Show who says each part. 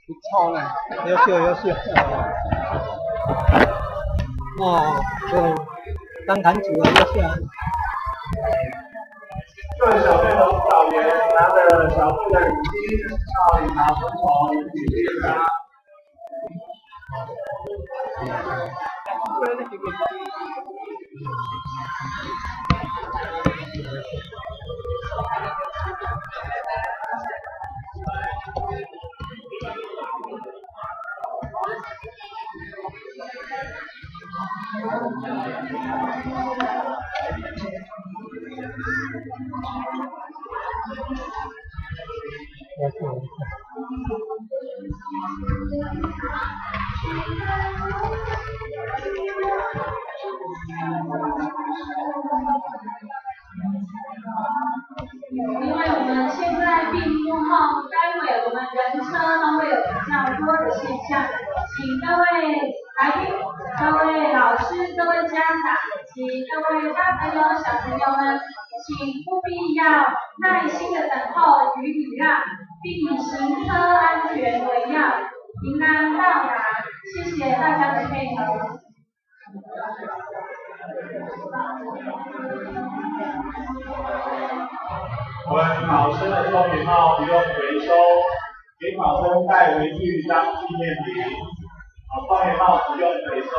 Speaker 1: 不错呢，优秀优秀。哦，对，当坛主啊，优秀啊。
Speaker 2: 各位小队的辅导员拿着小队的语音到礼堂门口举例啊。
Speaker 3: 因为我们现在闭幕后，待会我们人车都会有比较多的现象，请各位来宾、各位老师、各位家长及各位大朋友、小朋友们，请务必要耐心的等候与礼让，并以行车安全为要，平安到达。谢谢大家的配合。
Speaker 2: 我们考生的双眼帽不用回收，给考生带回去当纪念品。双眼帽不用回收。